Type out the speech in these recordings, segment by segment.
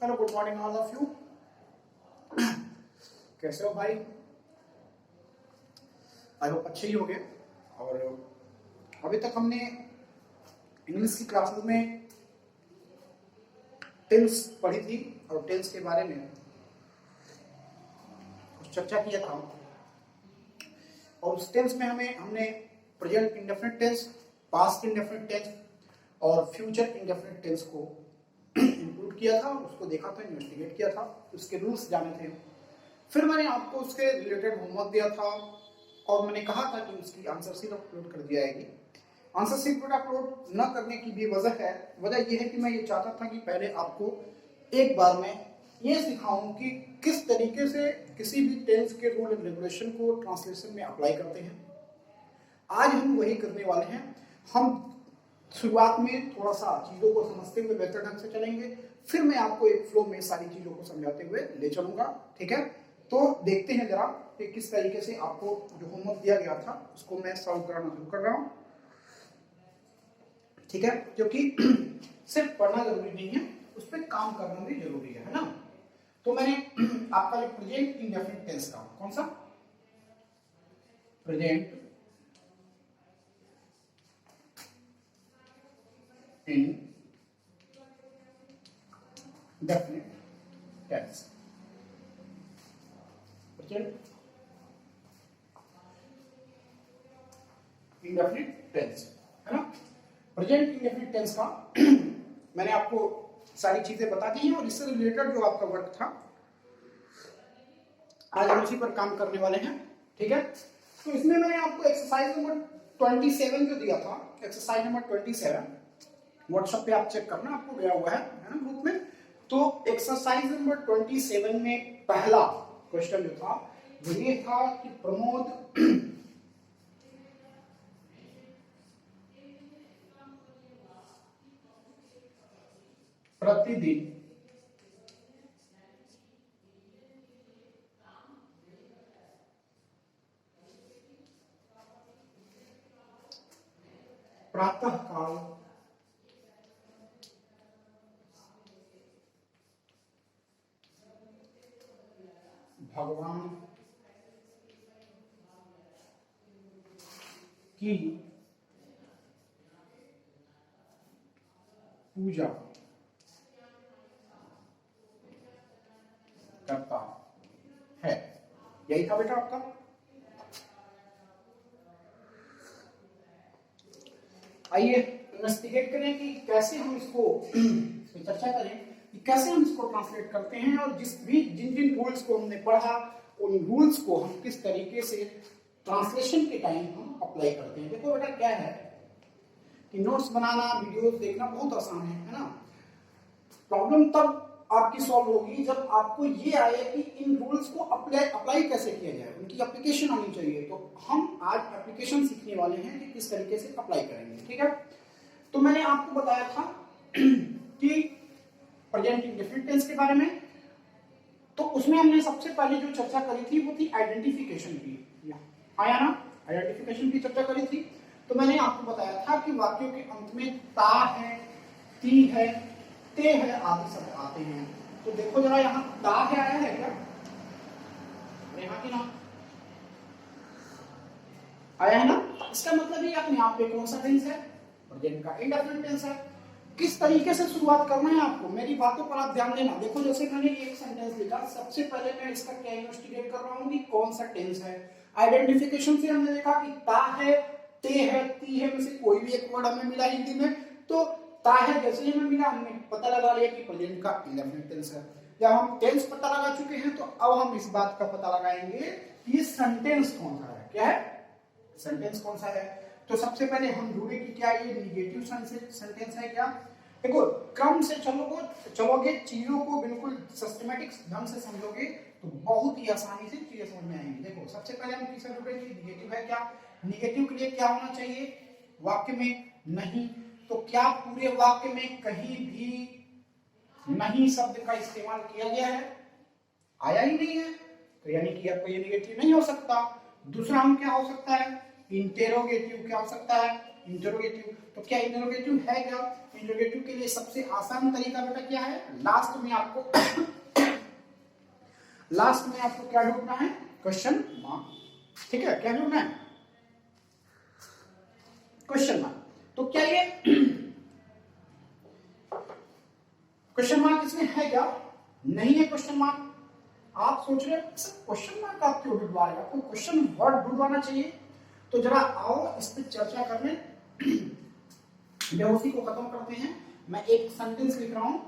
Hello, good morning all of you. कैसे हो भाई? आई होप अच्छे ही होंगे। और अभी तक हमने इंग्लिश की क्लासेस में टेंस पढ़ी थी और टेंस के बारे में कुछ चर्चा किया था। और उस टेंस में हमने present indefinite tense, past indefinite tense और फ्यूचर इंडेफिनिट टेंस को इंक्लूड किया था, उसको देखा था, इन्वेस्टिगेट किया था, उसके रूल्स जाने थे। फिर मैंने आपको उसके रिलेटेड होमवर्क दिया था और मैंने कहा था कि उसकी आंसर शीट अपलोड कर दी जाएगी। आंसर शीट अपलोड न करने की भी वजह यह है कि मैं ये चाहता था कि पहले आपको एक बार में ये सिखाऊं कि किस तरीके से किसी भी टेंस के रूल एंड रेगुलेशन को ट्रांसलेशन में अप्लाई करते हैं। आज हम वही करने वाले हैं। हम शुरुआत में थोड़ा सा चीजों को समझते हुए बेहतर ढंग से चलेंगे, फिर मैं आपको एक फ्लो में सारी चीजों को समझाते हुए ले चलूंगा। ठीक है, तो देखते हैं जरा कि किस तरीके से आपको जो होमवर्क दिया गया था उसको मैं सॉल्व कराना शुरू कर रहा हूं। ठीक है, क्योंकि सिर्फ पढ़ना जरूरी नहीं है, उस पर काम करना भी जरूरी है ना। तो मैंने आपका जो प्रेजेंट इंडेफिनिट टेंस का कौन सा present indefinite tense, indefinite tense है ना। प्रेजेंट इंडेफिनिट टेंस का मैंने आपको सारी चीजें बता दी हैं और इससे रिलेटेड जो आपका वर्क था आज हम उसी पर काम करने वाले हैं। ठीक है, तो इसमें मैंने आपको एक्सरसाइज नंबर 27 जो दिया था, एक्सरसाइज नंबर 27 व्हाट्सएप पे आप चेक करना, आपको गया हुआ है ना ग्रुप में। तो एक्सरसाइज नंबर 27 में पहला क्वेश्चन जो था वो ये था कि प्रमोद प्रतिदिन प्रातः काल भगवान की पूजा करता है। यही था बेटा आपका। आइए इन्वेस्टिगेट करें कि कैसे हम इसको चर्चा करें कि कैसे हम इसको ट्रांसलेट करते हैं और जिन जिन रूल्स को हमने पढ़ा उन रूल्स को हम किस तरीके से ट्रांसलेशन के टाइम हम अप्लाई करते हैं। देखो बेटा क्या है कि नोट्स बनाना, वीडियोस देखना बहुत आसान है ना। प्रॉब्लम तब आपकी सॉल्व होगी जब आपको ये आए कि इन रूल्स को अप्लाई कैसे किया जाए, उनकी एप्लीकेशन आनी चाहिए। तो हम आज एप्लीकेशन सीखने वाले हैं कि किस तरीके से अप्लाई करेंगे। ठीक है, तो मैंने आपको बताया था कि प्रेजेंट इंडेफिनिट टेंस के बारे में, तो उसमें हमने सबसे पहले जो चर्चा करी थी वो थी आइडेंटिफिकेशन की। आया ना, आइडेंटिफिकेशन की चर्चा करी थी। तो मैंने आपको बताया था कि वाक्यों के अंत में ता है, ती है, ते है आदि शब्द आते हैं। तो देखो जरा यहाँ ता है आया है क्या? यहाँ की ना आया है ना। इसका मतलब ये अपने आप पे कौन सा टेंस है? प्रेजेंट का इंडेफिनिट टेंस है। किस तरीके से शुरुआत करना है आपको, मेरी बातों पर आप ध्यान देना। देखो जैसे मैंने एक सेंटेंस लिखा, सबसे पहले मैं इसका क्या इन्वेस्टिगेट कर रहा हूँ कि कौन सा टेंस है। आइडेंटिफिकेशन से हमने देखा कि ता है, ते है, ती है में से कोई भी एक वर्ड हमें मिला हिंदी में, तो ता है जैसे ही हमें मिला हमने पता लगा लिया कि प्रेजेंट का इंडेफिनिट टेंस है। जब हम टेंस पता लगा चुके हैं तो अब हम इस बात का पता लगाएंगे कि ये सेंटेंस कौन सा है। क्या है? सेंटेंस कौन सा है। तो सबसे पहले हम ढूंढे कि क्या ये निगेटिव सेंटेंस है क्या। देखो क्रम से चलोगे, चीजों को बिल्कुल सिस्टमैटिक ढंग से समझोगे तो बहुत ही आसानी से चीजें समझ में आएंगी। देखो सबसे पहले हम किससे ढूंढे कि निगेटिव है क्या। निगेटिव के लिए क्या होना चाहिए वाक्य में? नहीं। तो क्या पूरे वाक्य में कहीं भी नहीं शब्द का इस्तेमाल किया गया है? आया ही नहीं है, तो यानी कि आपको ये निगेटिव नहीं हो सकता। दूसरा हम क्या हो सकता है? इंटेरोगेटिव क्या हो सकता है? इंटरोगेटिव। तो क्या इंटरोगेटिव है क्या? इंटरोगेटिव के लिए सबसे आसान तरीका बेटा क्या है? लास्ट में आपको क्या ढूंढना है? Question mark. ठीक है, क्या ढूंढना है? Question mark. तो क्या ये क्वेश्चन मार्क इसमें है क्या? नहीं है क्वेश्चन मार्क। आप सोच रहे हैं क्वेश्चन मार्क आप क्यों ढूंढवा रहे हैं? आपको क्वेश्चन वर्ड ढूंढवाना चाहिए। तो जरा आओ इस पर चर्चा करने, बेहोशी को खत्म करते हैं। मैं एक सेंटेंस लिख रहा हूं।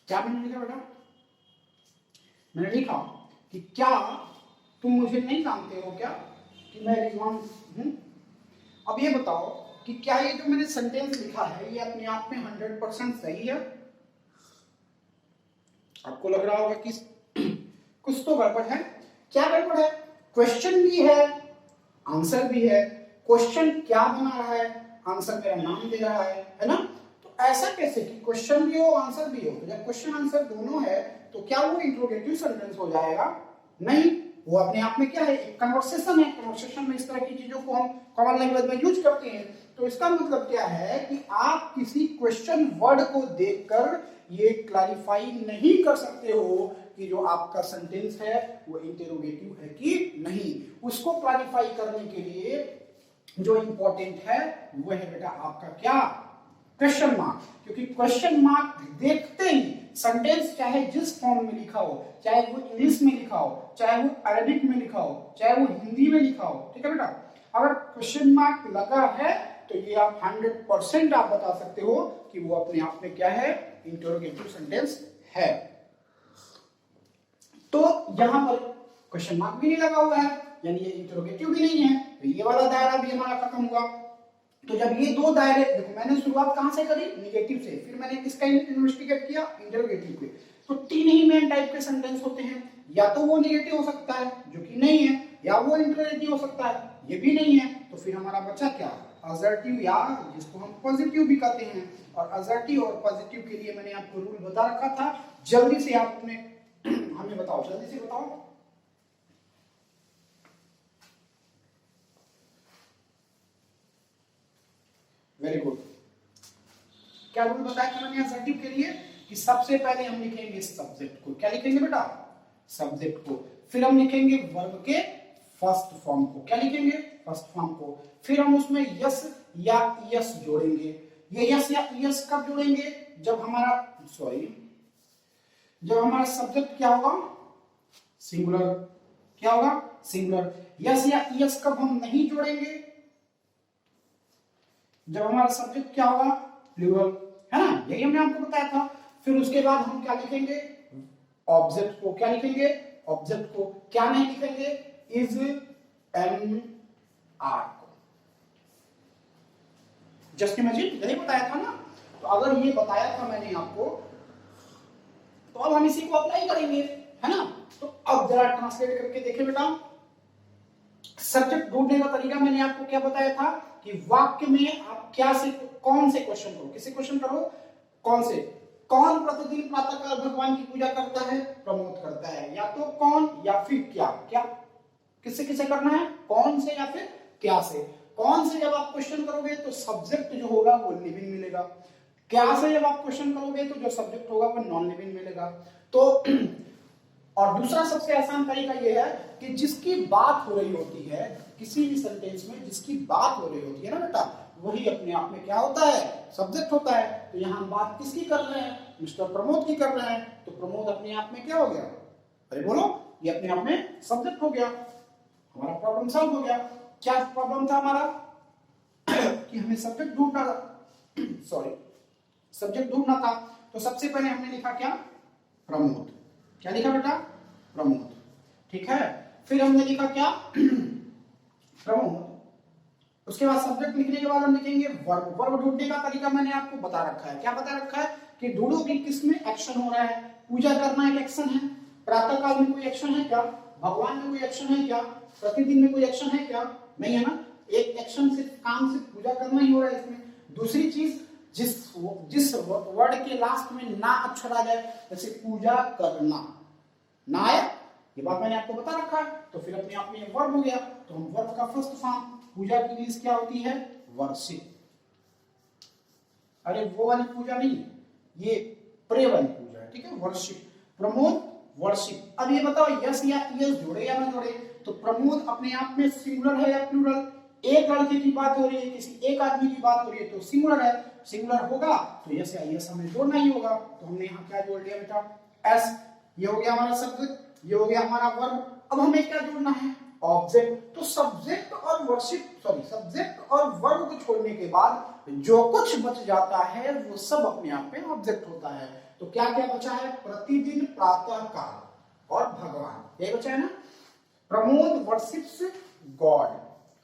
क्या मैंने लिखा बेटा? मैंने लिखा कि क्या तुम मुझे नहीं जानते हो क्या कि मैं रिजवान हूं? अब ये बताओ कि क्या ये जो मैंने सेंटेंस लिखा है ये अपने आप में 100% सही है? आपको लग रहा होगा कि कुछ तो गड़बड़ है। क्या गड़बड़ है? क्वेश्चन भी है, आंसर भी है। क्वेश्चन क्या बना रहा है? आंसर मेरा नाम दे रहा है ना? तो ऐसा कैसे कि क्वेश्चन भी हो आंसर भी हो? तो जब क्वेश्चन आंसर दोनों है तो क्या वो इंट्रोगेटिव सेंटेंस हो जाएगा? नहीं, वो अपने आप में क्या है? एक कन्वर्सेशन है। कन्वर्सेशन में इस तरह की चीजों को हम कॉमन लैंग्वेज में यूज करते हैं। तो इसका मतलब क्या है कि आप किसी क्वेश्चन वर्ड को देखकर ये क्लैरिफाई नहीं कर सकते हो कि जो आपका सेंटेंस है वो इंटरोगेटिव है कि नहीं। उसको क्लैरिफाई करने के लिए जो इंपॉर्टेंट है वो है बेटा आपका क्या? Question mark. क्योंकि क्वेश्चन मार्क देखते ही सेंटेंस चाहे जिस फॉर्म में लिखा हो, चाहे वो इंग्लिश में लिखा हो, चाहे वो अरबिक में लिखा हो, चाहे वो हिंदी में लिखा हो, ठीक है बेटा, अगर क्वेश्चन मार्क लगा है तो ये आप 100% आप बता सकते हो कि वो अपने आप में क्या है? इंटरोगेटिव सेंटेंस है। तो यहां पर क्वेश्चन मार्क भी नहीं लगा हुआ है, यानी ये इंटरोगेटिव भी नहीं है। तो ये वाला दायरा भी हमारा खत्म हुआ। तो जब ये दो दायरे, देखो मैंने शुरुआत कहां से करी? नेगेटिव से, फिर मैंने किसका इन्वेस्टिगेट किया? इंटरोगेटिव पे। तो तीन ही मेन टाइप के सेंटेंस होते हैं, या तो वो नेगेटिव हो सकता है जो कि नहीं है, या वो इंटरोगेटिव हो सकता है, ये भी नहीं है। तो फिर हमारा बचा क्या? असर्टिव, या जिसको हम पॉजिटिव भी कहते हैं। और असर्टिव और पॉजिटिव के लिए मैंने आपको रूल बता रखा था। जल्दी से आप अपने हमें बताओ, जल्दी से बताओ। Very good. क्या रूल बताया था मैंने असर्टिव के लिए? कि सबसे पहले हम लिखेंगे सब्जेक्ट को। क्या लिखेंगे बेटा? सब्जेक्ट को। फिर हम लिखेंगे वर्ब के फर्स्ट फॉर्म को। क्या लिखेंगे? फर्स्ट फॉर्म को। फिर हम उसमें यस या यस जोड़ेंगे। ये यस या यस कब जोड़ेंगे? जब हमारा सब्जेक्ट क्या होगा? सिंगुलर। क्या होगा? सिंगुलर। यस या यस कब हम नहीं जोड़ेंगे? जब हमारा सब्जेक्ट क्या होगा? प्लूरल, है ना? यही हमने आपको बताया था। फिर उसके बाद हम क्या लिखेंगे? ऑब्जेक्ट को। क्या लिखेंगे? ऑब्जेक्ट को। क्या नहीं लिखेंगे? इज, एम, आर को। जस्ट इमेजिन, यही बताया था ना? तो अगर ये बताया था मैंने आपको तो अब हम इसी को अप्लाई करेंगे, है ना? तो अब जरा ट्रांसलेट करके देखें बेटा। सब्जेक्ट ढूंढने का तरीका मैंने आपको क्या बताया था कि वाक्य में आप क्या से कौन से क्वेश्चन करो। किसे क्वेश्चन करो? कौन से? कौन प्रतिदिन प्रातःकाल भगवान की पूजा करता है? प्रमोद करता है। या तो कौन या फिर क्या। क्या किससे किसे करना है? कौन से या फिर क्या से। कौन से जब आप क्वेश्चन करोगे तो सब्जेक्ट जो होगा वो लिविंग मिलेगा। क्या से जब आप क्वेश्चन करोगे तो जो सब्जेक्ट होगा वो नॉन लिविंग मिलेगा। तो और दूसरा सबसे आसान तरीका यह है कि जिसकी बात हो रही होती है किसी भी सेंटेंस में, जिसकी बात हो रही होती है ना बेटा, वही अपने आप में क्या होता है? सब्जेक्ट होता है। तो यहां हम बात किसकी कर रहे हैं? मिस्टर प्रमोद की कर रहे हैं। तो प्रमोद अपने आप में क्या हो गया? अरे बोलो, ये अपने आप में सब्जेक्ट हो गया। हमारा प्रॉब्लम सॉल्व हो गया। क्या प्रॉब्लम था हमारा? कि हमें सब्जेक्ट ढूंढना था। सॉरी, सब्जेक्ट ढूंढना था। तो सबसे पहले हमने लिखा क्या? प्रमोद। क्या लिखा बेटा? प्रमोद। ठीक है। फिर हमने लिखा क्या? प्रमोद उसके बाद सब्जेक्ट लिखने के बाद हम लिखेंगे वर्ब। वर्ब ढूंढने का तरीका मैंने आपको बता रखा है। क्या बता रखा है कि ढूंढो कि किसमें एक्शन हो रहा है। पूजा करना एक एक्शन है, प्रातः काल में कोई एक्शन है क्या, भगवान में कोई एक्शन है क्या, प्रतिदिन में कोई एक्शन है क्या, नहीं है ना। एक एक्शन सिर्फ काम सिर्फ पूजा करना ही हो रहा है इसमें। दूसरी चीज, जिस वर्ड के लास्ट में ना अक्षर आ जाए, जैसे पूजा करना, ना आया, ये बात मैंने आपको बता रखा है, तो फिर अपने आप में ये वर्ब हो गया। तो हम वर्ब का फर्स्ट फॉर्म, पूजा की इंग्लिश क्या होती है, वर्शिप। अरे वो वाली पूजा नहीं, ये प्रे वाली पूजा है, ठीक है, वर्शिप, प्रमोद, वर्शिप। अब ये बताओ यस या यस जोड़े या ना जोड़े। तो प्रमोद अपने आप में सिंगुलर है या प्लूरल, एक लड़के की बात हो रही है, किसी एक आदमी की बात हो रही है, तो सिंगुलर है, सिंगुलर होगा तो यस या यस हमें जोड़ना ही होगा। तो हमने यहाँ क्या जोड़ लिया बेटा, एस। ये हो गया हमारा सब्जेक्ट, ये हो गया हमारा वर्ब। अब हमें क्या जोड़ना है, ऑब्जेक्ट। तो सब्जेक्ट और वर्शिप, सॉरी, सब्जेक्ट और वर्ब को छोड़ने के बाद जो कुछ बच जाता है वो सब अपने आप में ऑब्जेक्ट होता है। तो क्या क्या बचा है, प्रतिदिन, प्रातः काल और भगवान, ये बचा है ना। Pramod worships God.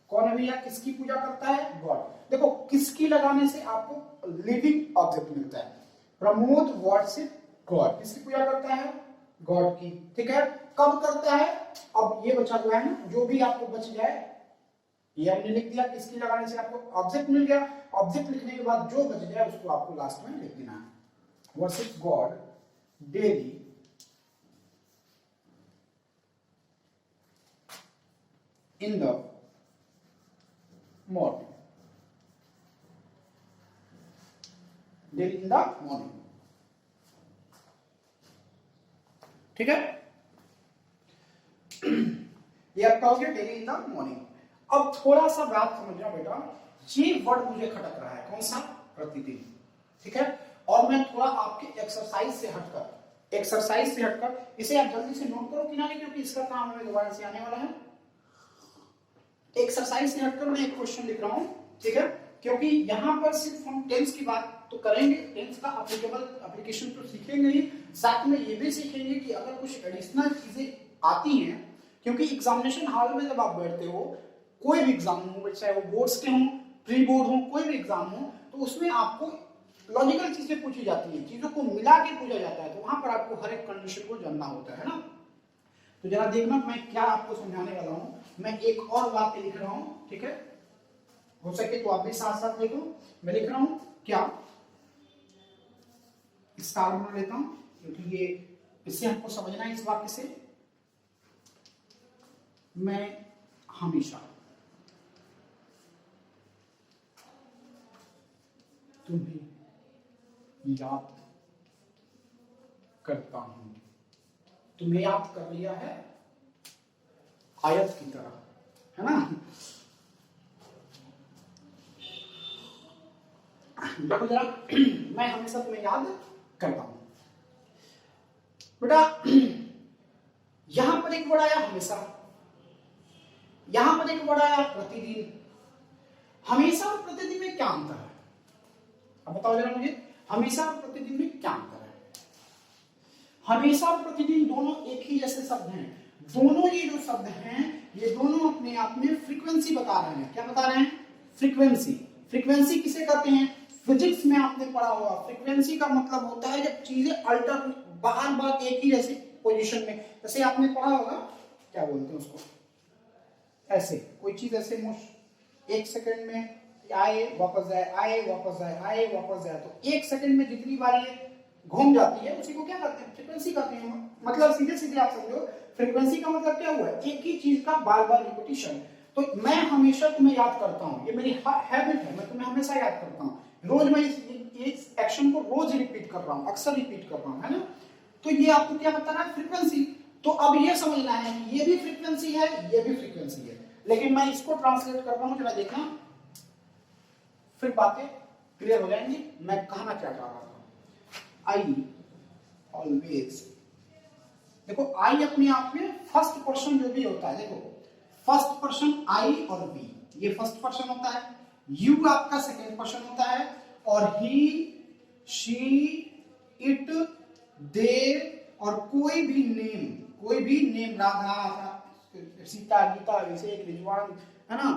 कौन है भैया, किसकी पूजा करता है, गॉड। देखो किसकी लगाने से आपको लिविंग ऑब्जेक्ट मिलता है। प्रमोद वर्शिप गॉड, किसकी पूजा करता है, गॉड की, ठीक है। कब करता है, अब ये बचा हुआ है ना, जो भी आपको बच जाए ये हमने लिख दिया, किसकी लगाने से आपको ऑब्जेक्ट मिल गया। ऑब्जेक्ट लिखने के बाद जो बच जाए उसको आपको लास्ट में लिख देना है। Worship God daily in the morning, daily in the morning, ठीक है। ये आपका हो गया डेली इन द मॉर्निंग। अब थोड़ा सा बात समझना बेटा, ये वर्ड मुझे खटक रहा है, कौन सा, प्रतिदिन, ठीक है। और मैं थोड़ा आपके एक्सरसाइज से हटकर इसे आप जल्दी से नोट करो किनारे, क्योंकि इसका काम हमें दोबारा से आने वाला है। एक्सरसाइज से हटकर मैं एक क्वेश्चन लिख रहा हूं, ठीक है, क्योंकि यहां पर सिर्फ हम टेंस की बात तो करेंगे, टेंस का एप्लीकेशन तो सीखेंगे ही, साथ में ये भी सीखेंगे कि अगर कुछ एडिशनल चीजें आती हैं, क्योंकि एग्जामिनेशन हॉल में जब आप बैठते हो, कोई भी एग्जाम हो, चाहे वो बोर्ड्स के हों, प्री बोर्ड हो, कोई भी एग्जाम हो, तो उसमें आपको लॉजिकल चीजें पूछी जाती है, चीजों को मिला के पूछा जाता है, तो वहां पर आपको हर एक कंडीशन को जानना होता है ना। तो जरा देखना मैं क्या आपको समझाने वाला हूं। मैं एक और वाक्य लिख रहा हूं, ठीक है, हो सके तो आप भी साथ साथ लिखो। मैं लिख रहा हूं क्या, स्टार बना लेता हूं, क्योंकि ये इससे हमको समझना है इस वाक्य से। मैं हमेशा तुम्हें याद करता हूं। तुम्हें याद कर लिया है आयत की तरह, है ना। देखो जरा, मैं हमेशा तुम्हें याद करता हूं बेटा। यहां पर एक वर्ड आया हमेशा, यहां पर एक वर्ड आया प्रतिदिन। हमेशा और प्रतिदिन में क्या अंतर है, अब बताओ जरा मुझे, हमेशा और प्रतिदिन में क्या अंतर है। हमेशा और प्रतिदिन दोनों एक ही जैसे शब्द हैं। दोनों ये जो शब्द हैं, ये दोनों अपने आप में फ्रीक्वेंसी बता रहे हैं। क्या बता रहे हैं, फ्रीक्वेंसी। फ्रीक्वेंसी किसे कहते हैं, फिजिक्स में आपने पढ़ा होगा, फ्रीक्वेंसी का मतलब होता है जब चीजें अल्टर, बार बार एक ही जैसी पोजीशन में, जैसे आपने पढ़ा होगा, क्या बोलते हैं उसको, ऐसे कोई चीज ऐसे एक सेकंड में आए वापस जाए, आए वापस जाए, आए वापस जाए, तो एक सेकंड में जितनी बार ये घूम जाती है उसी को क्या कहते हैं, फ्रीक्वेंसी कहते हैं। मतलब सीधे सीधे आप समझो, फ्रीक्वेंसी का मतलब क्या हुआ है, एक ही चीज का बार बार रिपीटिशन। तो मैं हमेशा तुम्हें याद करता हूं, ये मेरी हैबिट है, मैं तुम्हें हमेशा याद करता हूं। रोज मैं इस एक्शन को रोज रिपीट कर रहा हूं, अक्सर रिपीट कर रहा हूं, है ना। तो ये आपको क्या बता रहा है, फ्रीक्वेंसी। तो अब ये समझना है कि ये भी फ्रीक्वेंसी है, ये भी फ्रीक्वेंसी है, लेकिन मैं इसको ट्रांसलेट कर रहा हूं, जरा देखना, फिर बातें क्लियर हो जाएंगी मैं कहना क्या चाह रहा था। आई ऑलवेज, देखो आई अपने आप में फर्स्ट पर्सन जो भी होता है, देखो फर्स्ट पर्सन आई और वी, ये फर्स्ट पर्सन होता है, यू आपका सेकेंड पर्सन होता है, और ही, शी, इट, दे, और कोई भी नेम, राधा, सीता, गीता, अभिषेक, रिजवान, है ना,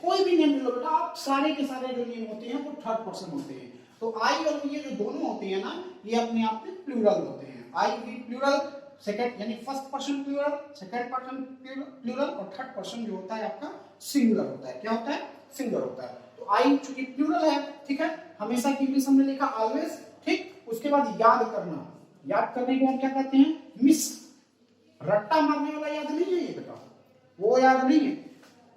कोई भी नेम ले लो बेटा आप, सारे के सारे जो नेम होते हैं वो थर्ड पर्सन होते हैं। तो आई और ये जो दोनों होते हैं ना, ये अपने आप में प्लूरल होते हैं। आई भी प्लूरल, सेकंड यानी first person plural, second person plural, और थर्ड पर्सन जो होता है आपका सिंगुलर होता है। क्या होता है? सिंगुलर होता है। तो आई चूंकि प्लूरल है, ठीक है, हमेशा की इंग्लिश हमने लिखा ऑलवेज, ठीक। उसके बाद याद करना, याद करने को हम क्या कहते हैं? मिस। रट्टा मारने वाला याद नहीं है ये बेटा, वो याद नहीं है,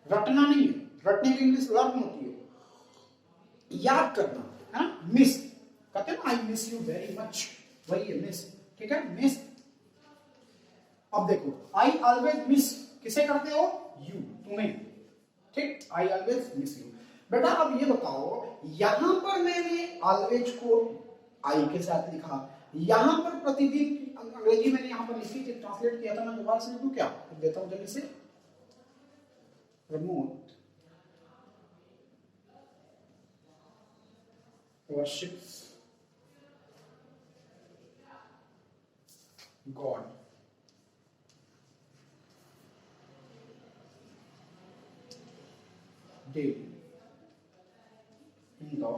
रटना नहीं है, रटने की इंग्लिश लर्न होती है, याद करना है ना। मिस कहते हैं ना, I miss you very much, वही है मिस, ठीक है, मिस। अब देखो, आई ऑलवेज मिस किसे करते हो? यू, तुम्हें, ठीक, आई ऑलवेज मिस यू। बेटा अब ये बताओ, यहां पर मैंने ऑलवेज को आई के साथ लिखा, यहां पर प्रतिदिन अंग्रेजी मैंने यहां पर लिखी थी, ट्रांसलेट किया था, मैं दोबारा से लिखूं क्या? देता हूं जल्दी से, promote worships God daily in the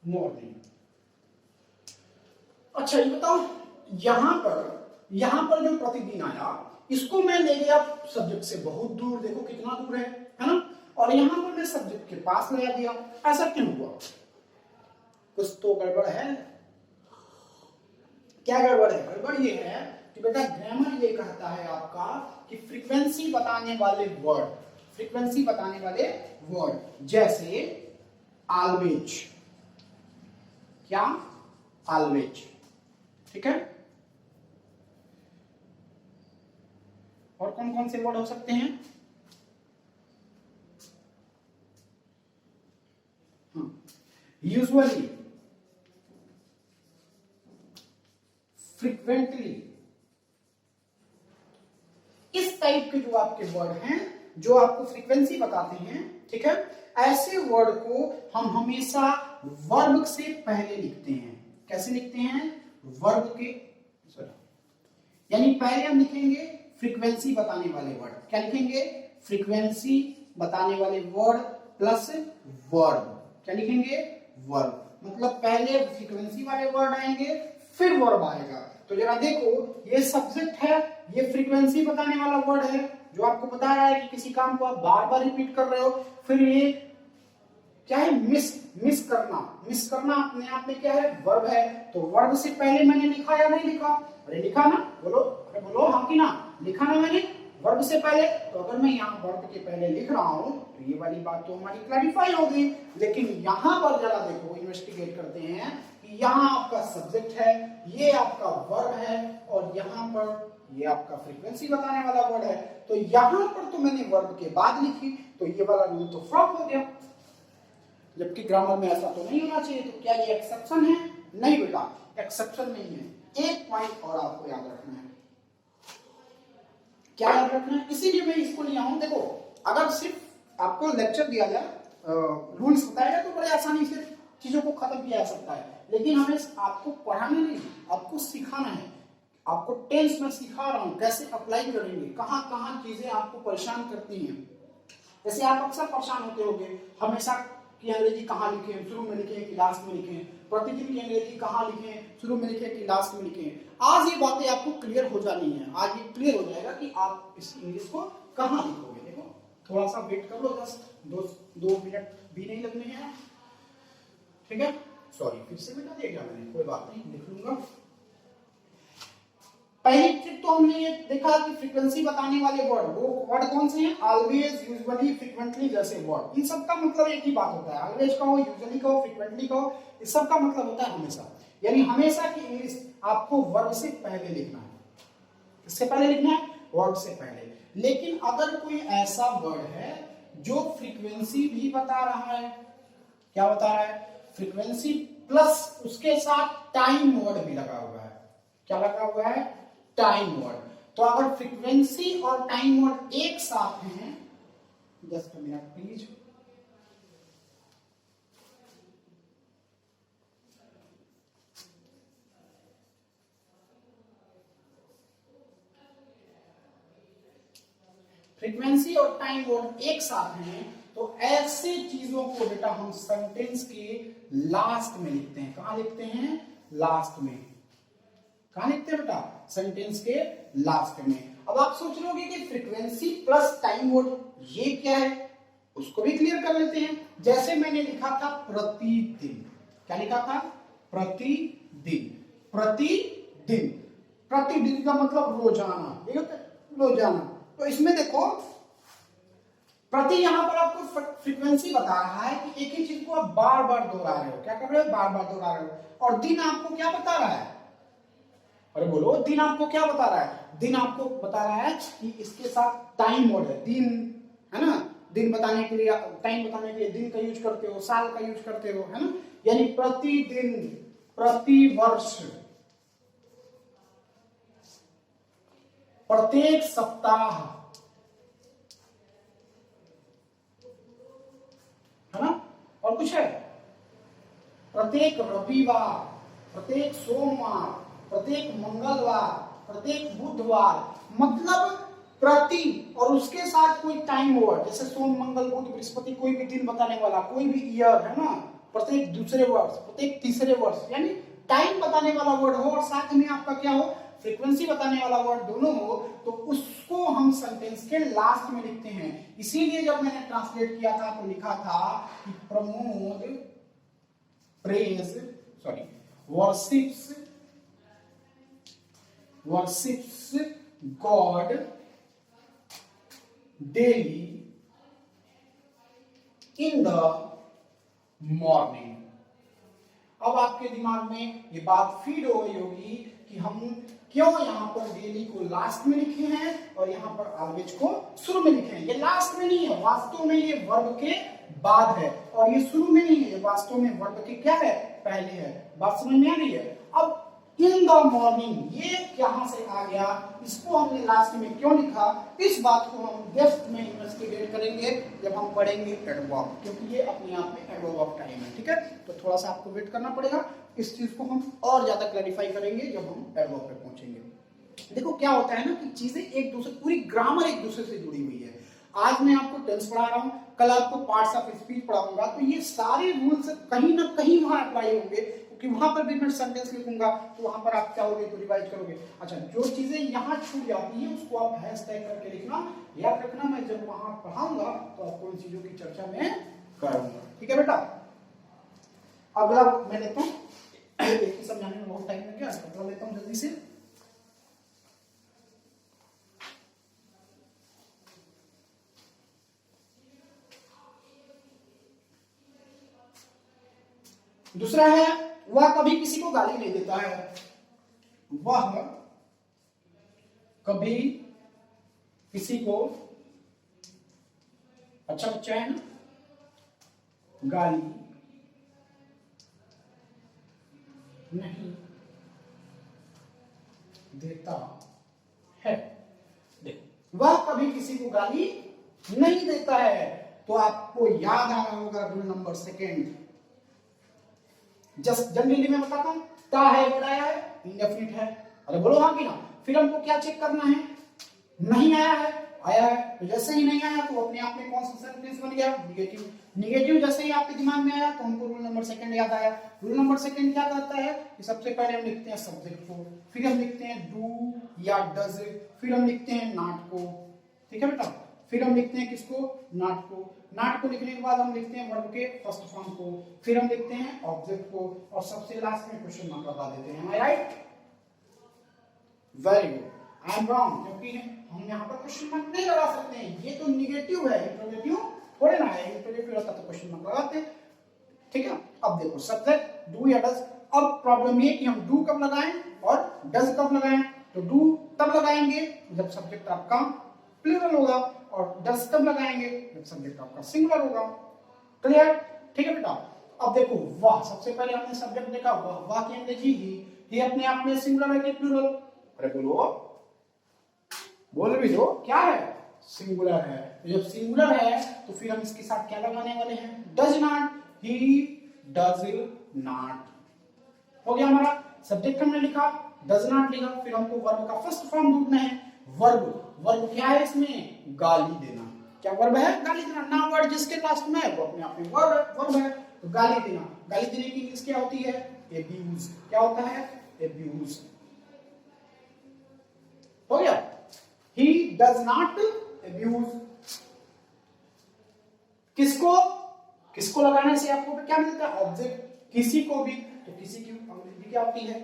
morning। अच्छा ये बताओ, यहां पर जो प्रतिदिन आया, इसको मैं ले गया सब्जेक्ट से बहुत दूर, देखो कितना दूर है ना, और यहां पर मैं सब्जेक्ट के पास ले दिया। ऐसा क्यों हुआ? कुछ तो गड़बड़ है। क्या गड़बड़ है? गड़बड़ ये है कि बेटा ग्रामर ये कहता है आपका कि फ्रीक्वेंसी बताने वाले वर्ड, फ्रीक्वेंसी बताने वाले वर्ड, जैसे ऑलवेज, क्या? ऑलवेज, ठीक है। और कौन कौन से वर्ड हो सकते हैं? यूजुअली, फ्रीक्वेंटली, इस टाइप के जो आपके वर्ड हैं जो आपको फ्रीक्वेंसी बताते हैं, ठीक है, ऐसे वर्ड को हम हमेशा वर्ब से पहले लिखते हैं। कैसे लिखते हैं? वर्ब के, यानी पहले हम लिखेंगे फ्रीक्वेंसी बताने वाले वर्ड। क्या लिखेंगे? फ्रीक्वेंसी बताने वाले वर्ड प्लस वर्ब। क्या लिखेंगे? वर्ब। मतलब पहले फ्रीक्वेंसी वाले वर्ड आएंगे, फिर वर्ब आएगा। तो जरा देखो, ये सब्जेक्ट है, ये फ्रीक्वेंसी बताने वाला वर्ड है जो आपको बता रहा है कि किसी काम को आप बार बार रिपीट कर रहे हो। फिर ये क्या है? मिस करना अपने आप में क्या है? वर्ब है। तो वर्ब से पहले मैंने लिखा या नहीं लिखा? अरे लिखा ना, बोलो, अरे बोलो हाँ कि ना, लिखा ना मैंने वर्ब से पहले। तो अगर मैं यहाँ वर्ब के पहले लिख रहा हूं तो ये वाली बात तो हमारी क्लैरिफाई हो गई। लेकिन यहां पर जरा देखो, इन्वेस्टिगेट करते हैं कि यहाँ आपका सब्जेक्ट है, ये आपका वर्ब है, और यहाँ पर ये आपका फ्रीक्वेंसी बताने वाला वर्ड है। तो यहां पर तो मैंने वर्ब के बाद लिखी, तो ये वाला रूल तो फ्लॉप हो गया, जबकि ग्रामर में ऐसा तो नहीं होना चाहिए। तो क्या ये एक्सेप्शन है? नहीं बेटा, एक्सेप्शन नहीं है। एक पॉइंट और आपको याद रखना है। क्या याद रखना है? इसीलिए मैं इसको लिया हूं। देखो, अगर सिर्फ आपको लेक्चर दिया जाए, रूल्स बताया जाए, तो बड़े आसानी से चीजों को खत्म किया जा सकता है। लेकिन हमें आपको पढ़ाना नहीं, आपको सिखाना है। आपको टेंस में सिखा रहा हूं, कैसे अप्लाई करेंगे, कहां कहां चीजें आपको परेशान करती हैं। जैसे आप अक्सर परेशान होते होंगे हमेशा कि अंग्रेजी कहाँ लिखें, शुरू में लिखें कि लास्ट में लिखें, प्रतिदिन की अंग्रेजी कहाँ लिखें, शुरू में लिखें कि लास्ट में लिखें। आज ये बातें आपको क्लियर हो जानी है। आज ये क्लियर हो जाएगा कि आप इस इंग्लिश को कहाँ लिखोगे। देखो, थोड़ा सा वेट कर लो, जस्ट दो मिनट भी नहीं लगने हैं, ठीक है। सॉरी, फिर से मिटा दिया क्या मैंने? कोई बात नहीं, लिख लूंगा। पहली ट्रिक तो हमने ये देखा कि फ्रीक्वेंसी बताने वाले वर्ड, वो वर्ड कौन से हैं? ऑलवेज, यूजुअली, फ्रीक्वेंटली जैसे वर्ड। इन सब का मतलब एक ही बात होता है, ऑलवेज का हो, यूजुअली का हो, फ्रीक्वेंटली का हो, इस सब का मतलब होता है हमेशा। यानी हमेशा की इंग्लिश आपको वर्ब से पहले लिखना है। किससे पहले लिखना है? वर्ब से पहले। लेकिन अगर कोई ऐसा वर्ड है जो फ्रीक्वेंसी भी बता रहा है, क्या बता रहा है? फ्रीक्वेंसी प्लस उसके साथ टाइम वर्ड भी लगा हुआ है। क्या लगा हुआ है? Time word. तो अगर फ्रीक्वेंसी और टाइम वर्ड एक साथ हैं, जस्ट मिनट प्लीज, फ्रीक्वेंसी और टाइम वर्ड एक साथ हैं तो ऐसे चीजों को बेटा हम सेंटेंस के लास्ट में लिखते हैं। कहां लिखते हैं? लास्ट में। कहां लिखते हैं बेटा? सेंटेंस के लास्ट में। अब आप सोच रहे होंगे कि फ्रीक्वेंसी प्लस टाइम वर्ड ये क्या है, उसको भी क्लियर कर लेते हैं। जैसे मैंने लिखा था प्रतिदिन, क्या लिखा था? प्रतिदिन। प्रतिदिन, प्रतिदिन का मतलब रोजाना, ये होता है रोजाना। तो इसमें देखो प्रति यहां पर आपको फ्रीक्वेंसी बता रहा है कि एक ही चीज को आप बार बार दोहरा रहे हो। क्या कर रहे हो? बार बार दोहरा रहे हो। और दिन आपको क्या बता रहा है? अरे बोलो, दिन आपको क्या बता रहा है? दिन आपको बता रहा है कि इसके साथ टाइम वर्ड है, दिन, है ना? दिन बताने के लिए, टाइम बताने के लिए दिन का यूज करते हो, साल का यूज करते हो, है ना? यानी प्रतिदिन, प्रति वर्ष, प्रत्येक सप्ताह, है ना? और कुछ है? प्रत्येक रविवार, प्रत्येक सोमवार, प्रत्येक मंगलवार, प्रत्येक बुधवार, मतलब प्रति और उसके साथ कोई टाइम वर्ड, जैसे सोम मंगल बुध बृहस्पति, कोई भी दिन बताने वाला, कोई भी ईयर, है ना? प्रत्येक दूसरे वर्ष, प्रत्येक तीसरे वर्ष, यानी टाइम बताने वाला वर्ड हो और साथ में आपका क्या हो? फ्रीक्वेंसी बताने वाला वर्ड दोनों हो, तो उसको हम सेंटेंस के लास्ट में लिखते हैं। इसीलिए जब मैंने ट्रांसलेट किया था तो लिखा था कि Pramod praise worships God daily in the morning। अब आपके दिमाग में ये बात फीड हो गई होगी कि हम क्यों यहाँ पर डेली को लास्ट में लिखे हैं और यहाँ पर ऑलवेज को शुरू में लिखे हैं। ये लास्ट में नहीं है, वास्तव में ये वर्ब के बाद है, और ये शुरू में नहीं है, वास्तव में वर्ब के क्या है? पहले है। बात समझ में आ रही है? अब इन द मॉर्निंग ये कहां से आ गया, इसको हमने लास्ट में क्यों लिखा, इस बात को हम डेप्थ में इन्वेस्टिगेट करेंगे जब हम पढ़ेंगे एडवर्ब, क्योंकि ये अपने आप में एडवर्ब टाइम है। ठीक है, तो थोड़ा सा आपको वेट करना पड़ेगा। इस चीज को हम और ज्यादा क्लैरिफाई करेंगे जब हम एडवर्ब पे पहुंचेंगे। देखो क्या होता है ना कि चीजें एक दूसरे, पूरी ग्रामर एक दूसरे से जुड़ी हुई है। आज मैं आपको टेंस पढ़ा रहा हूं, कल आपको पार्ट्स ऑफ स्पीच पढ़ाऊंगा, तो ये सारे रूल्स कहीं ना कहीं वहां अप्लाई होंगे, क्योंकि वहां पर भी मैं सेंटेंस लिखूंगा तो वहां पर आप क्या होगे? तो रिवाइज करोगे। अच्छा, जो चीजें यहाँ छूट जाती है उसको आप हैशटैग करके लिखना, याद रखना। मैं जब वहां पढ़ाऊंगा तो आपको उन चीजों की चर्चा में करूंगा। ठीक है बेटा, अगला मैं लेता हूँ, एक ही समझाने में बहुत टाइम लग गया, अगला लेता हूँ जल्दी से। दूसरा है, वह कभी किसी को गाली नहीं देता है। वह कभी किसी को, अच्छा बच्चा है ना, गाली नहीं देता है। देख, वह कभी किसी को गाली नहीं देता है, तो आपको याद आ रहा होगा rule number second. Just generally मैं बताता हूं, ता है, बताया है, इंडेफिनिट है। अरे बोलो हाँ कि ना। फिर हमको क्या चेक करना है? नहीं आया है, आया है। तो जैसे ही नहीं आया तो अपने आप में कौन सा सेंटेंस बन गया? निगेटिव। निगेटिव जैसे ही आपके दिमाग में आया तो हमको रूल नंबर सेकंड याद आया। रूल नंबर सेकंड क्या कहता है कि सबसे पहले हम लिखते हैं सब्जेक्ट को, फिर हम लिखते हैं डू या डज, फिर हम लिखते हैं नॉट को। ठीक है बेटा, फिर हम लिखते हैं किसको? नॉट को। नॉट को लिखने के बाद हम लिखते हैं वर्ब के फर्स्ट फॉर्म को, फिर हम लिखते हैं ऑब्जेक्ट को, और सबसे लास्ट में क्वेश्चन मार्क लगा देते हैं। Am I right? Very good. I am wrong, क्योंकि हम यहाँ पर क्वेश्चन मार्क नहीं लगा सकते हैं, ये तो निगेटिव है, इंट्रोगेटिव थोड़े ना है। इंट्रोगेटिव रहता तो क्वेश्चन मार्क लगाते। ठीक है, अब देखो सब्जेक्ट डू या डज। अब प्रॉब्लम ये कि हम डू कब लगाएं और डज कब लगाएं। तो डू तब लगाएंगे जब सब्जेक्ट आपका प्लूरल होगा, और डज कब लगाएंगे? जब सब्जेक्ट आपका सिंगुलर होगा। क्लियर? ठीक है बेटा। अब देखो वाह, सबसे पहले हमने सब्जेक्ट देखा, वाह, वाह की अंग्रेजी ही अपने आप में सिंगुलर है कि प्लूरल? अरे बोलो, बोल भी दो, क्या है? सिंगुलर है। तो जब सिंगुलर है तो फिर हम इसके साथ क्या लगाने वाले हैं? Does not. He does not. हो गया हमारा। सब्जेक्ट हमने लिखा, डज नॉट लिखा, फिर हमको वर्ब का फर्स्ट फॉर्म ढूंढना है। वर्ब वर्ब क्या है इसमें? गाली देना। क्या वर्ब है? गाली देना। ना वर्ड जिसके लास्ट में है वो अपने आप में वर्ब है। तो गाली देना, गाली देने की इंग्लिश क्या होती है? एब्यूज। क्या होता है? एब्यूज। हो गया? He does not abuse. किसको? किसको लगाने से आपको क्या मिलता है? ऑब्जेक्ट। किसी को भी, तो किसी की अंग्रेजी क्या होती है?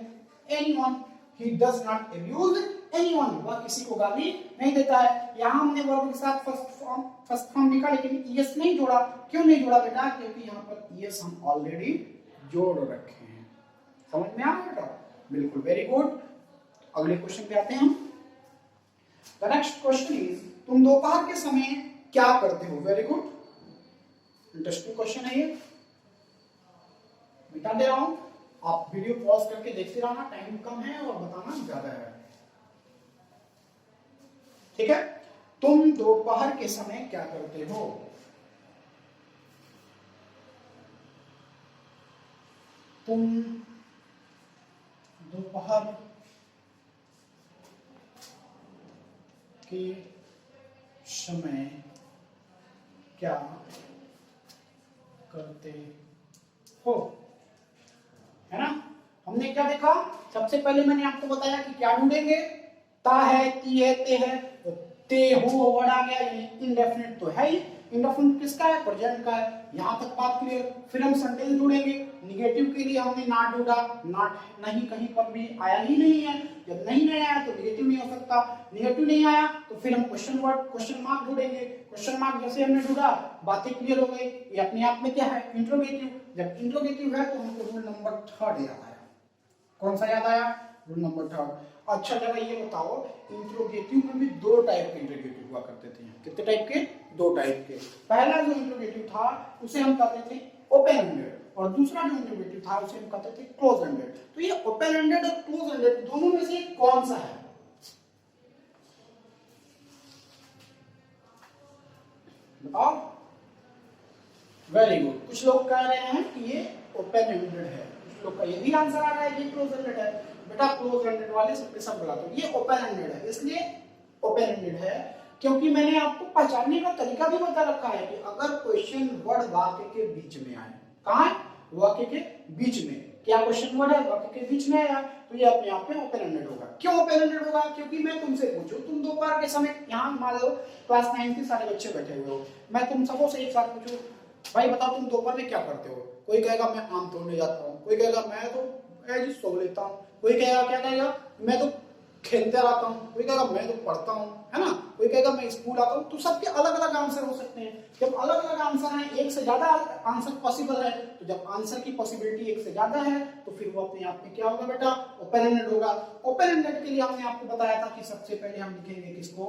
Anyone. He does not abuse anyone, वह किसी को गाली नहीं देता है। यहां हमने वर्ब के साथ फर्स्ट फॉर्म लिखा, लेकिन ईएस नहीं जोड़ा। क्यों नहीं जोड़ा बेटा? क्योंकि यहां पर ईएस हम ऑलरेडी जोड़ रखे हैं। समझ में आ रहा है बेटा? बिल्कुल, वेरी गुड। अगले क्वेश्चन पे आते हैं हम। द नेक्स्ट क्वेश्चन इज, तुम दोपहर के समय क्या करते हो? वेरी गुड, इंटरेस्टिंग क्वेश्चन है ये। मिटा दे रहा हूं, आप वीडियो पॉज करके देखते रहना, टाइम कम है और बताना ज्यादा है। ठीक है? तुम दोपहर के समय क्या करते हो? तुम दोपहर के समय क्या करते हो? है ना? हमने क्या देखा? सबसे पहले मैंने आपको बताया कि क्या ढूंढेंगे? ता है, ती है, ते है। तो ते हो वर्ड आ गया, ये इंडेफिनिट तो है ही। इंडेफिनिट किसका है? प्रेजेंट का है। यहां तक बात क्लियर। फिर हम सेंटेंस ढूंढेंगे। निगेटिव के लिए हमने नॉट ढूंढा, नॉट नहीं कहीं पर भी आया ही नहीं है। जब नहीं आया तो निगेटिव नहीं हो सकता। निगेटिव नहीं आया तो फिर हम क्वेश्चन वर्ड, क्वेश्चन मार्क ढूंढेंगे। क्वेश्चन मार्क जैसे हमने ढूंढा, बातें क्लियर हो गई। ये अपने आप में क्या है? इंट्रोगेटिव। जब इंट्रोगेटिव है तो हमको रूल नंबर 3 याद आया। कौन सा याद आया? Rule number 3। अच्छा जरा ये बताओ, इंट्रोगेटिव में भी 2 टाइप के इंट्रोगेटिव हुआ करते थे। कितने टाइप के? 2 टाइप के। पहला जो इंट्रोगेटिव था उसे हम कहते थे ओपन एंडेड, और दूसरा जो इंट्रोगेटिव था उसे हम कहते थे क्लोज एंडेड। तो ये ओपन एंडेड और क्लोज एंडेड दोनों में से कौन सा है? बताओ। Very good. कुछ लोग कह रहे हैं कि ये ओपन एंडेड है, कुछ लोग का ये भी आंसर आ रहा है कि क्लोज एंडेड है। बेटा क्लोज एंडेड वाले सबके सब गलत हो। ये ओपन एंडेड है, इसलिए ओपन एंडेड है क्योंकि मैंने आपको पहचानने का तरीका भी बता रखा है कि अगर क्वेश्चन वर्ड वाक्य के बीच में आए। कहां है? वाक्य के बीच में। क्या क्वेश्चन वर्ड है वाक्य के बीच में आया तो ये अपने आप में ओपन एंडेड होगा। क्यों ओपन एंडेड होगा? क्योंकि मैं तुमसे पूछूं, तुम दोपहर के समय, यहां मान लो क्लास 9 के सारे बच्चे बैठे हुए हो, मैं तुम सबों से एक साथ पूछूं, भाई बताओ तुम दोपहर में क्या करते हो? कोई कहेगा मैं आम तोड़ने जाता हूँ, कोई कहेगा मैं तो ऐसे सो लेता हूँ, कोई कहेगा क्या कहेगा मैं तो खेलते रहता हूँ, कोई कहेगा मैं तो पढ़ता हूँ, है ना? कोई कहेगा मैं स्कूल आता हूँ। तो सबके अलग अलग आंसर हो सकते हैं। जब अलग अलग आंसर हैं, एक से ज्यादा आंसर पॉसिबल है, तो जब आंसर की पॉसिबिलिटी एक से ज्यादा है तो फिर वो अपने आप में क्या होगा बेटा? ओपन एंडेड होगा। ओपन एंडेड के लिए हमने आपको बताया था कि सबसे पहले हम लिखेंगे किसको?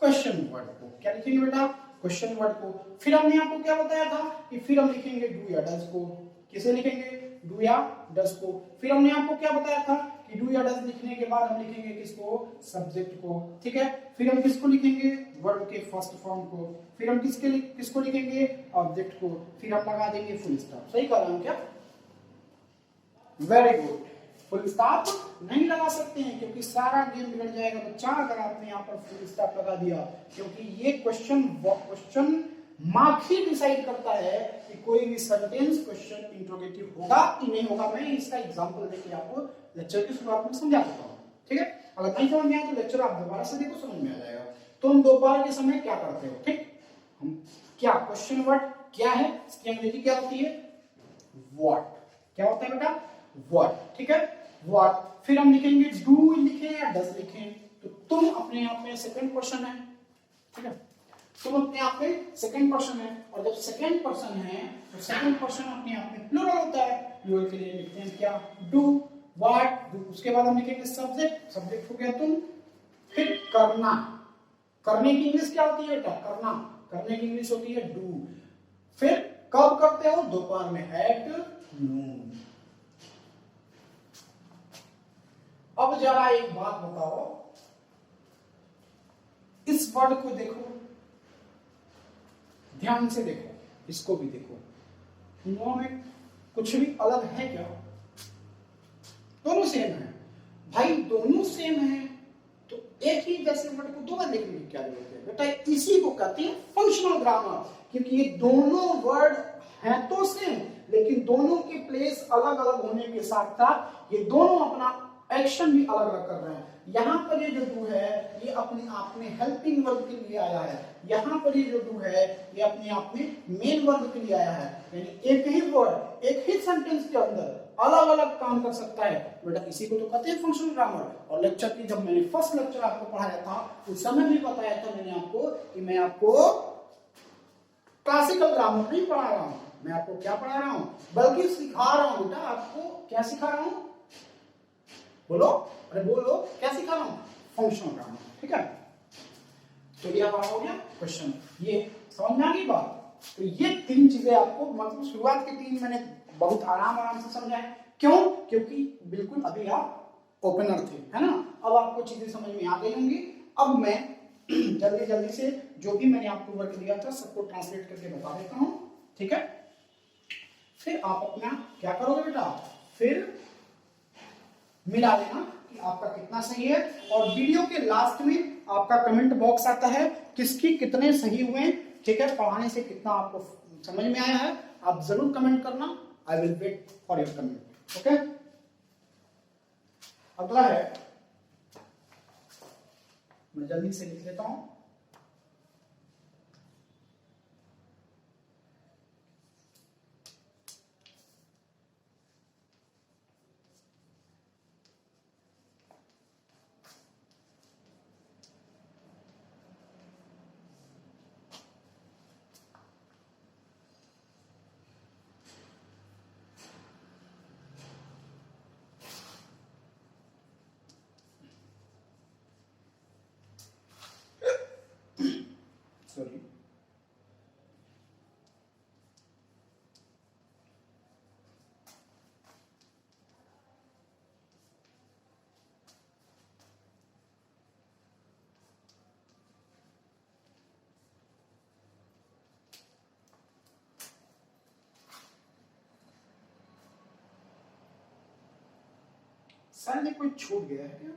क्वेश्चन वर्ड को। क्या लिखेंगे बेटा? क्वेश्चन वर्ड को। फिर हमने आपको क्या बताया था कि फिर हम लिखेंगे डू या डज को। किसे लिखेंगे? डू या डज को। फिर हमने आपको क्या बताया था कि डू या डज लिखने के बाद हम लिखेंगे किसको? सब्जेक्ट को। ठीक है? फिर हम किसको लिखेंगे? वर्ब के फर्स्ट फॉर्म को। फिर हम किसको लिखेंगे? ऑब्जेक्ट को। फिर हम लगा देंगे फुल स्टॉप। सही कह रहा हूं क्या? Very good. फुल स्टॉप नहीं लगा सकते हैं क्योंकि सारा गेम बिगड़ जाएगा बच्चा अगर आपने यहाँ पर फुल स्टॉप लगा दिया, क्योंकि ये क्वेश्चन मार्क ही डिसाइड करता है कि कोई भी सेंटेंस क्वेश्चन इंट्रोगेटिव होगा कि नहीं होगा। मैं इसका एग्जांपल देके आपको लेक्चर की शुरुआत में समझा देता हूँ। ठीक है? अगर नहीं समझ में आया तो लेक्चर आप दोबारा से देखो, समझ में आ जाएगा। तुम दोपहर के समय क्या करते हो? ठीक, हम क्या क्वेश्चन वर्ड क्या है, इसकी अंग्रेजी क्या होती है? व्हाट। क्या होता है बेटा? व्हाट। ठीक है? व्हाट। फिर हम लिखेंगे डू लिखें या डज लिखें, तो तुम अपने आप में सेकंड पर्सन है। ठीक है? तुम अपने आप में सेकंड पर्सन है, और जब सेकंड पर्सन है तो सेकंड पर्सन अपने आप में प्लूरल होता है। प्लूरल के लिए लिखते हैं क्या? Do, what, do. उसके बाद हम लिखेंगे सब्जेक्ट। सब्जेक्ट हो गया तुम। फिर करना। करने की इंग्लिश क्या होती है बेटा? करना। करने की इंग्लिश होती है डू। फिर कब करते हो? दोपहर में, एट नून। अब जरा एक बात बताओ, इस वर्ड को देखो, ध्यान से देखो, इसको भी देखो, इन दोनों में कुछ भी अलग है क्या? दोनों सेम है भाई, दोनों सेम है। तो एक ही जैसे वर्ड को दो बार लिखने की क्या जरूरत है बेटा, इसी को कहते हैं फंक्शनल ग्रामर, क्योंकि ये दोनों वर्ड हैं तो सेम, लेकिन दोनों के प्लेस अलग अलग होने के साथ साथ ये दोनों अपना एक्शन भी अलग अलग कर रहे हैं। यहाँ पर ये जो डू है ये अपने आप में हेल्पिंग वर्ब के लिए आया है, यहाँ पर ये जो डू है ये अपने आप में मेन वर्ब के लिए आया है, यानी एक ही वर्ड एक ही सेंटेंस के अंदर अलग अलग काम कर सकता है बेटा, इसी को तो कहते हैं फंक्शनल ग्रामर। और लेक्चर की जब मैंने फर्स्ट लेक्चर आपको पढ़ाया था उस समय भी बताया था मैंने आपको कि मैं आपको क्लासिकल ग्रामर नहीं पढ़ा रहा हूं, मैं आपको क्या पढ़ा रहा हूं, बल्कि सिखा रहा हूं बेटा, आपको क्या सिखा रहा हूं, बोलो, अरे बोलो, क्या सिखा रहा हूं, फंक्शनल ग्रामर, ठीक है। तो ये हमारा हो गया क्वेश्चन, ये समझ में आ गई बात। तो ये तीन चीजें आपको मतलब शुरुआत की तीन मैंने बहुत आराम से समझाए, क्यों, क्योंकि बिल्कुल अभी आप ओपनर थे, है ना, अब आपको चीजें समझ में आ गई होंगी। अब मैं जल्दी से जो भी मैंने आपको वर्क दिया था सबको ट्रांसलेट करके बता देता हूं, ठीक है। फिर आप अपना क्या करोगे बेटा, फिर मिला लेना कि आपका कितना सही है, और वीडियो के लास्ट में आपका कमेंट बॉक्स आता है किसकी कितने सही हुए, ठीक है, पढ़ाने से कितना आपको समझ में आया है, आप जरूर कमेंट करना, I will wait for your comment, okay. अगला है, मैं जल्दी से लिख लेता हूं, सॉरी, शायद ये कोई छूट गया है क्या,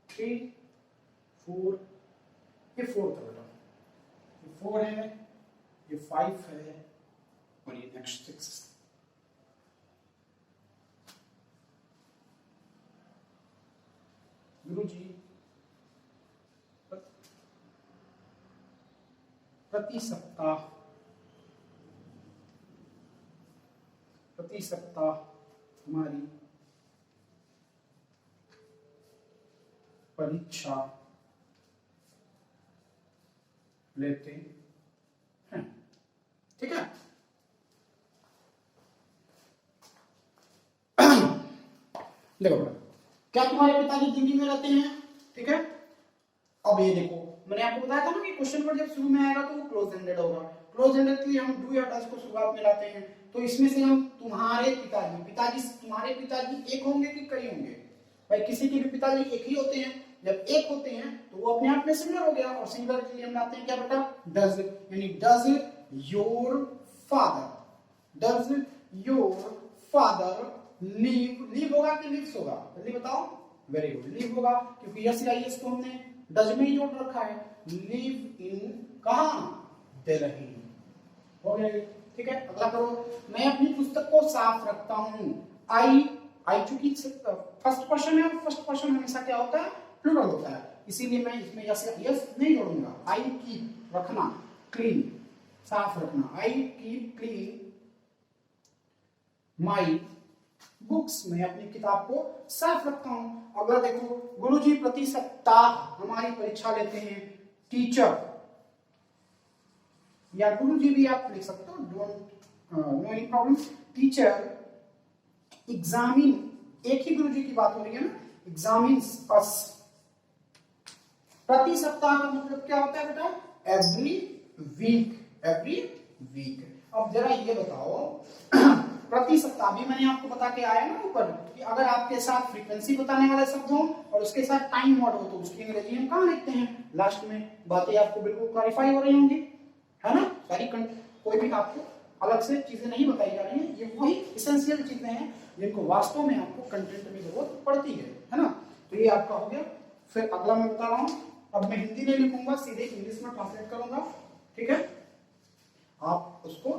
3 4, ये 4 था बेटा, ये 4 है, ये 5 है, और ये नेक्स्ट 6। गुरु जी प्रति सप्ताह हमारी परीक्षा लेते हैं, ठीक है। देखो बेटा, क्या तुम्हारे पिताजी दिल्ली में रहते हैं, ठीक है। अब ये देखो, मैंने आपको बताया था ना कि क्वेश्चन वर्ड जब शुरू में आएगा तो वो क्लोज एंडेड होगा, क्लोज एंडेड के लिए हम डू या डज को शुरुआत में लाते हैं, तो इसमें से हम तुम्हारे पिताजी तुम्हारे पिताजी एक होंगे कि कई होंगे, भाई किसी के भी पिताजी एक ही होते हैं, जब एक होते हैं तो वो अपने आप में सिंगुलर हो गया, और सिंगुलर के लिए हम लाते हैं क्या बेटा, डज, यानी डज योर फादर लीव होगा कि लिव्स होगा, जल्दी बताओ, वेरी गुड, लीव होगा, क्योंकि यस या यस को हमने डज में ही जोड़ रखा है, लीव इन कहां, दिल्ली, हो गया, ठीक है। अगला करो, मैं अपनी पुस्तक को साफ रखता हूं, आई चूंकि फर्स्ट पर्सन है, फर्स्ट पर्सन हमेशा क्या होता है, प्लूरल होता है, इसीलिए मैं इसमें यस नहीं जोड़ूंगा, आई कीप रखना, क्लीन साफ रखना, I keep clean my books, मैं अपनी किताब को साफ रखता हूं। अगला देखो, गुरुजी प्रति सप्ताह हमारी परीक्षा लेते हैं, टीचर या गुरुजी भी आप लिख सकते हो, don't know any problem, teacher examine, एक ही गुरुजी की बात हो रही है ना, एग्जामिन्स अस, प्रति सप्ताह का मतलब क्या होता है बेटा, एवरी वीक। अब जरा ये बताओ प्रति सप्ताह भी मैंने आपको बता के आया ना ऊपर कि अगर आपके साथ फ्रीक्वेंसी बताने वाला शब्द हो और उसके साथ टाइम वर्ड हो तो उसकी अंग्रेजी हम कहाँ लिखते हैं, लास्ट में। बातें आपको बिल्कुल क्लैरिफाई हो रही होंगी, है ना, सारी कोई भी आपको अलग से चीजें नहीं बताई जा रही हैं, ये वही इसेंशियल चीजें हैं जिनको वास्तव में आपको कंटेंट में जरूरत पड़ती है ना। तो ये आपका हो गया फिर अगला मैं बता रहा हूं, अब मैं हिंदी में लिखूंगा, सीधे इंग्लिश में ट्रांसलेट करूंगा, ठीक है। आप उसको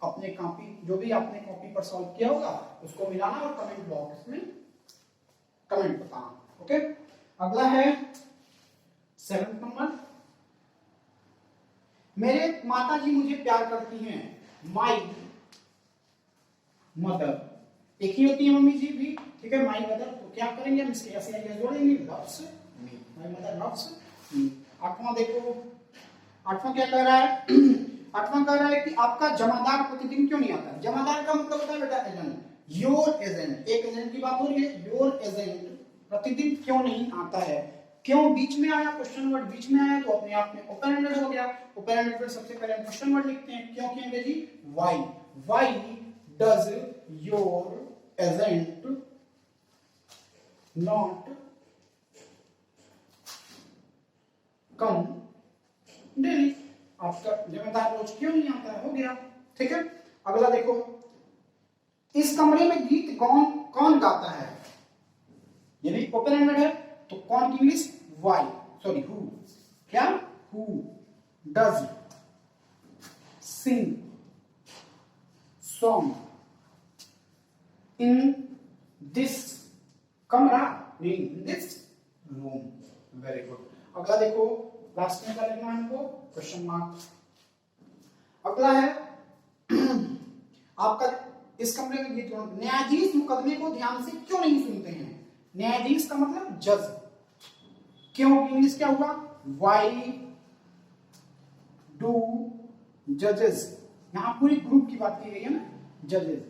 अपने कॉपी, जो भी आपने कॉपी पर सॉल्व किया होगा उसको मिलाना और कमेंट बॉक्स में कमेंट बताना, ओके। अगला है 7th नंबर, मेरे माता जी मुझे प्यार करती हैं, माई मदर, एक ही होती है मम्मी जी भी, ठीक है। माई मदर, तो क्या करेंगे हम इसके ऐसे जोड़ेंगे, loves me, my mother loves me. 8वां देखो, 8वां क्या कह रहा है 8वां कह रहा है कि आपका जमादार प्रतिदिन क्यों नहीं आता। जमादार का मतलब होता है बेटा एजेंट, योर एजेंट, एक एजेंट की बात हो रही है, योर एजेंट प्रतिदिन क्यों नहीं आता है। क्यों बीच में आया, क्वेश्चन वर्ड बीच में आया तो अपने आप में ओपन एंडेड हो गया। ओपन एंडेड पर सबसे पहले हम क्वेश्चन वर्ड लिखते हैं, क्यों कहेंगे जी, why, why does your agent not come daily, आपका जिम्मेदार रोज क्यों नहीं आता है, हो गया, ठीक है। अगला देखो, इस कमरे में गीत कौन कौन गाता है, ये भी ओपन एंडेड है, तो कौन की इंग्लिश, व्हाई, सॉरी हु, क्या, who does sing song in this कमरा, in this room, very good. अगला देखो, लास्ट में क्या लिखना है हमको, क्वेश्चन मार्क। अगला है आपका, इस कमरे में गीत कौन, न्यायाधीश मुकदमे को ध्यान से क्यों नहीं सुनते हैं। न्यायाधीश का मतलब जज, क्यों इंग्लिश क्या हुआ, व्हाई डू जजेस, यहां पूरी ग्रुप की बात की गई है ना, जजेस,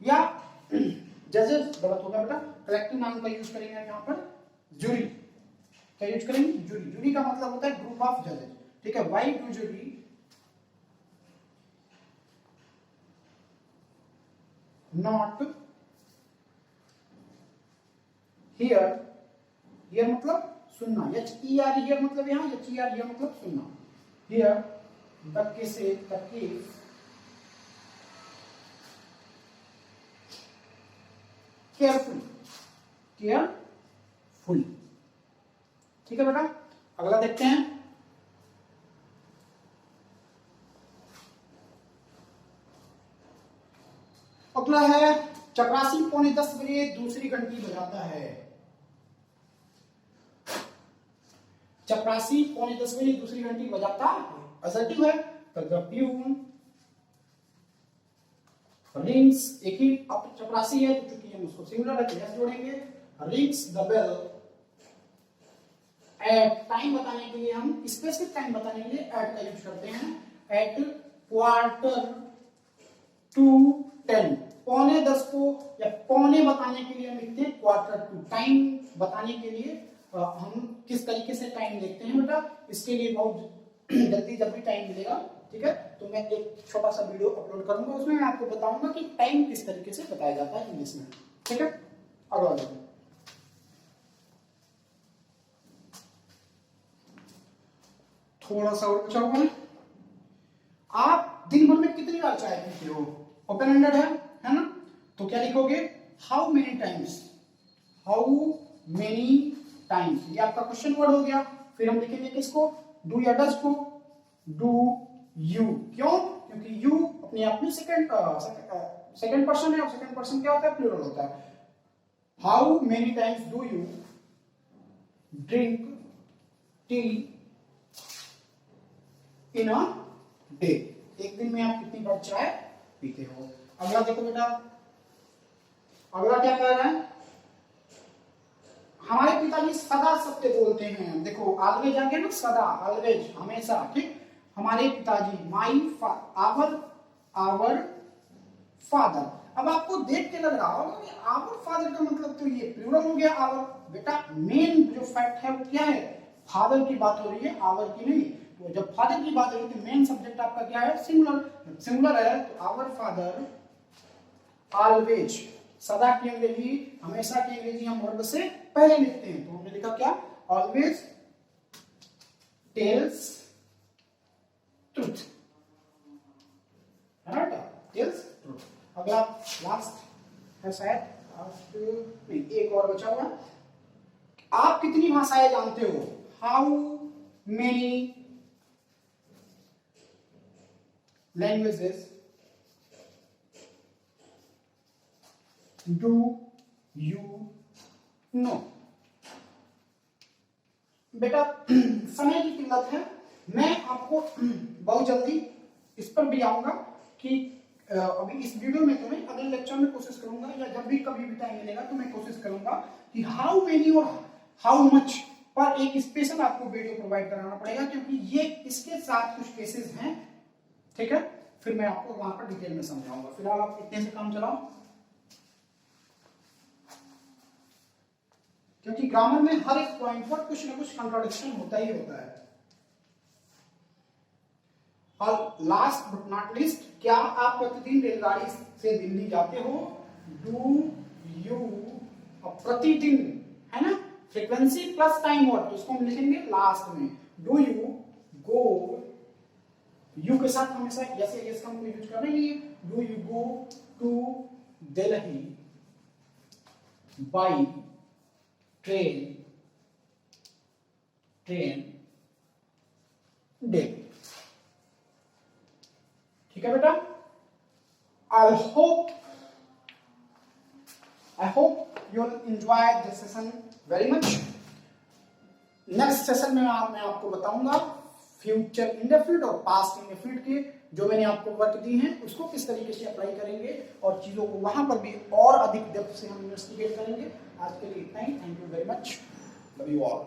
या जजेस गलत होगा बेटा, कलेक्टिव नाउन का यूज करेंगे यहां पर, जूरी क्या यूज करेंगे, जूरी, जूरी का मतलब होता है ग्रुप ऑफ जजेस, ठीक है। Why do jury not hear, hear मतलब सुनना, H-E-R हियर मतलब यहां, H-E-R हियर मतलब सुनना, here the cases, the case careful, careful, ठीक है बेटा। अगला देखते हैं, अगला है चपरासी 9:45 बजे दूसरी घंटी बजाता है। चपरासी 9:45 बजे दूसरी घंटी बजाता है, असर्टिव है, तो द प्यून रिंग्स, एक ही अब चपरासी है तो चूंकि हम उसको सिंगुलर है तो यस जोड़ेंगे, rings the bell at, time बताने के लिए हम स्पेसिफिक टाइम बताने के लिए एट का यूज करते हैं, एट 9:45, 9:45 को या पौने बताने के लिए हम लिखते हैं 1/4, टाइम बताने के लिए हम किस तरीके से टाइम देखते हैं बेटा, इसके लिए बहुत जल्दी जब भी टाइम मिलेगा, ठीक है, तो मैं एक छोटा सा वीडियो अपलोड करूंगा, उसमें मैं आपको बताऊंगा कि टाइम किस तरीके से बताया जाता है इंग्लिश में, ठीक है। अगला देखो, थोड़ा सा और बचा हुआ है, आप दिन भर में कितनी बार चाय पीते हो, ओपन एंडेड है ना, तो क्या लिखोगे, how many times, how many times, ये आपका क्वेश्चन वर्ड हो गया। फिर हम लिखेंगे किसको, डू या डज को, डू यू, क्यों, क्योंकि यू अपने आप में सेकंड पर्सन है, और सेकंड पर्सन क्या होता है, प्लूरल होता है। How many times do you drink tea in a day, एक दिन में आप कितनी बार चाय पीते हो। अगला देखो बेटा, अगला क्या कह रहा है, हमारे पिताजी सदा सत्य बोलते हैं, देखो ऑलवेज आ गया ना, सदा, ऑलवेज हमेशा, ठीक, हमारे पिताजी, माई आवर फादर। अब आपको देख के लग रहा होगा कि आवर फादर का मतलब तो ये प्लूरल हो गया आवर, बेटा मेन जो फैक्ट है वो क्या है, फादर की बात हो रही है, आवर की नहीं। तो जब फादर की बात हो रही है तो मेन सब्जेक्ट आपका क्या है, सिंगुलर, सिंगुलर है, तो आवर फादर ऑलवेज, सदा की अंग्रेजी, हमेशा की अंग्रेजी हम वर्ब से पहले लिखते हैं, तो हमने लिखा क्या, ऑलवेज टेल्स ट्रुथ, है ना बेटा, टेल्स ट्रुथ। अगला लास्ट है शायद, नहीं एक और बचा हुआ, आप कितनी भाषाएं जानते हो? How many languages do you know? बेटा समय की किल्लत है, मैं आपको बहुत जल्दी इस पर भी आऊंगा कि अभी इस वीडियो में तुम्हें अगले लेक्चर में कोशिश करूंगा, या जब भी कभी भी टाइम मिलेगा तो मैं कोशिश करूंगा कि हाउ मेनी और हाउ मच पर एक स्पेशल आपको वीडियो प्रोवाइड कराना पड़ेगा, क्योंकि ये इसके साथ कुछ केसेस हैं, ठीक है? फिर मैं आपको वहां पर डिटेल में समझाऊंगा। फिलहाल आप इतने से काम चलाओ, क्योंकि ग्रामर में हर एक पॉइंट पर कुछ ना कुछ कंट्राडिक्शन होता ही होता है। और लास्ट बट नॉट लीस्ट, क्या आप प्रतिदिन रेलगाड़ी से दिल्ली जाते हो? डू यू, प्रतिदिन है ना, फ्रीक्वेंसी प्लस टाइम वर्ड, तो उसको हम लिखेंगे लास्ट में। डू यू गो, यू के साथ हमेशा यस या यस का हमको यूज करना ही है। Do you go to Delhi by train daily? ठीक है बेटा, I hope you will enjoy this session very much. Next session में मैं आपको बताऊंगा फ्यूचर इंडेफिनिट और पास्ट इंडेफिनिट के जो मैंने आपको वर्क दी हैं उसको किस तरीके से अप्लाई करेंगे, और चीजों को वहां पर भी और अधिक डेप्थ से हम इन्वेस्टिगेट करेंगे। आज के लिए इतना ही। Thank you very much, love you all.